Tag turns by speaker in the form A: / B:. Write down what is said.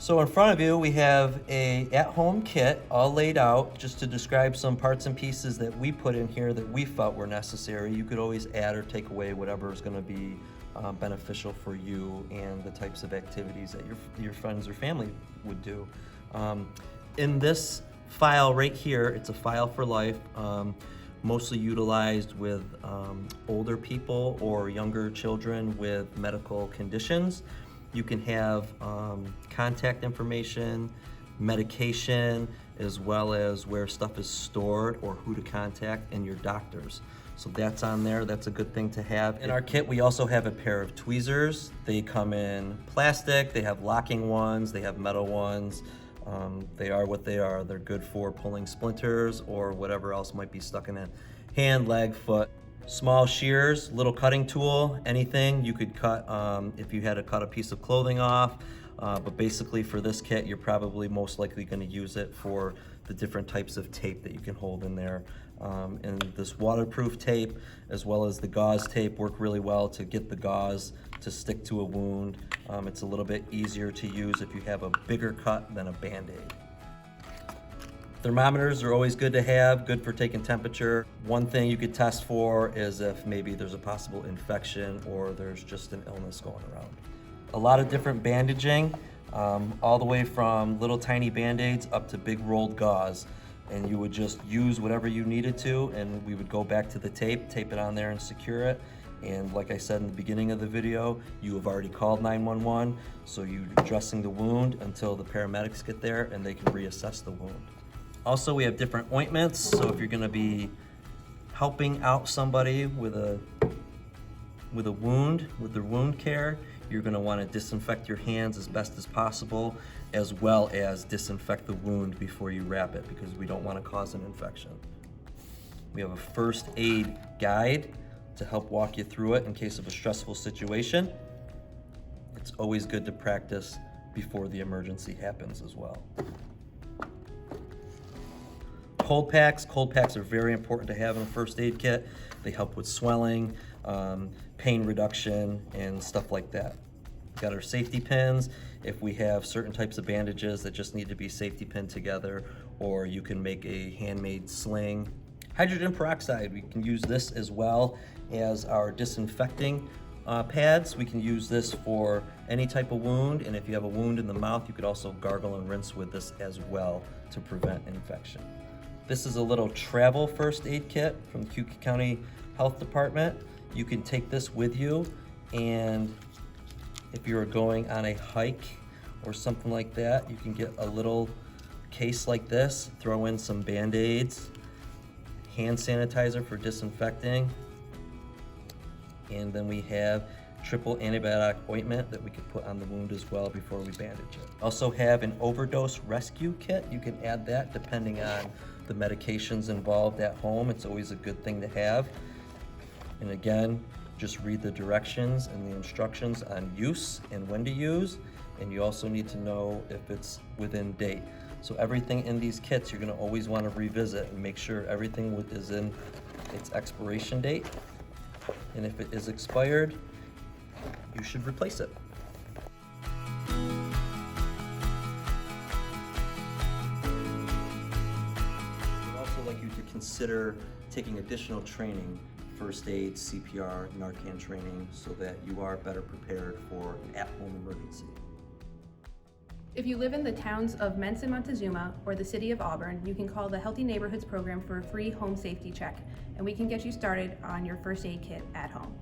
A: So in front of you, we have a at-home kit all laid out just to describe some parts and pieces that we put in here that we felt were necessary. You could always add or take away whatever is going to be beneficial for you and the types of activities that your friends or family would do. In this file right here, it's a file for life, mostly utilized with older people or younger children with medical conditions. You can have contact information, medication, as well as where stuff is stored or who to contact, and your doctors. So that's on there. That's a good thing to have. In our kit, we also have a pair of tweezers. They come in plastic, they have locking ones, they have metal ones. They are what they are. They're good for pulling splinters or whatever else might be stuck in a hand, leg, foot. Small shears, little cutting tool, anything you could cut if you had to cut a piece of clothing off. But basically for this kit, you're probably most likely going to use it for the different types of tape that you can hold in there. And this waterproof tape, as well as the gauze tape, work really well to get the gauze to stick to a wound. It's a little bit easier to use if you have a bigger cut than a Band-Aid. Thermometers are always good to have, good for taking temperature. One thing you could test for is if maybe there's a possible infection or there's just an illness going around. A lot of different bandaging, all the way from little tiny Band-Aids up to big rolled gauze. And you would just use whatever you needed to, and we would go back to the tape it on there and secure it. And like I said in the beginning of the video, you have already called 911, so you're dressing the wound until the paramedics get there and they can reassess the wound. Also, we have different ointments, so if you're gonna be helping out somebody with a wound, with their wound care, you're gonna wanna disinfect your hands as best as possible, as well as disinfect the wound before you wrap it, because we don't wanna cause an infection. We have a first aid guide to help walk you through it in case of a stressful situation. It's always good to practice before the emergency happens as well. Cold packs are very important to have in a first aid kit. They help with swelling, pain reduction, and stuff like that. We've got our safety pins if we have certain types of bandages that just need to be safety pinned together, or you can make a handmade sling. Hydrogen peroxide, we can use this as well as our disinfecting pads. We can use this for any type of wound, and if you have a wound in the mouth, you could also gargle and rinse with this as well to prevent infection. This is a little travel first aid kit from the Keuka County Health Department. You can take this with you, and if you're going on a hike or something like that, you can get a little case like this, throw in some Band-Aids, hand sanitizer for disinfecting, and then we have triple antibiotic ointment that we could put on the wound as well before we bandage it. Also have an overdose rescue kit. You can add that depending on the medications involved at home. It's always a good thing to have. And again, just read the directions and the instructions on use and when to use. And you also need to know if it's within date. So everything in these kits, you're gonna always wanna revisit and make sure everything is in its expiration date. And if it is expired, you should replace it. I'd also like you to consider taking additional training, first aid, CPR, Narcan training, so that you are better prepared for an at-home emergency.
B: If you live in the towns of Mensa, Montezuma, or the city of Auburn, you can call the Healthy Neighborhoods program for a free home safety check, and we can get you started on your first aid kit at home.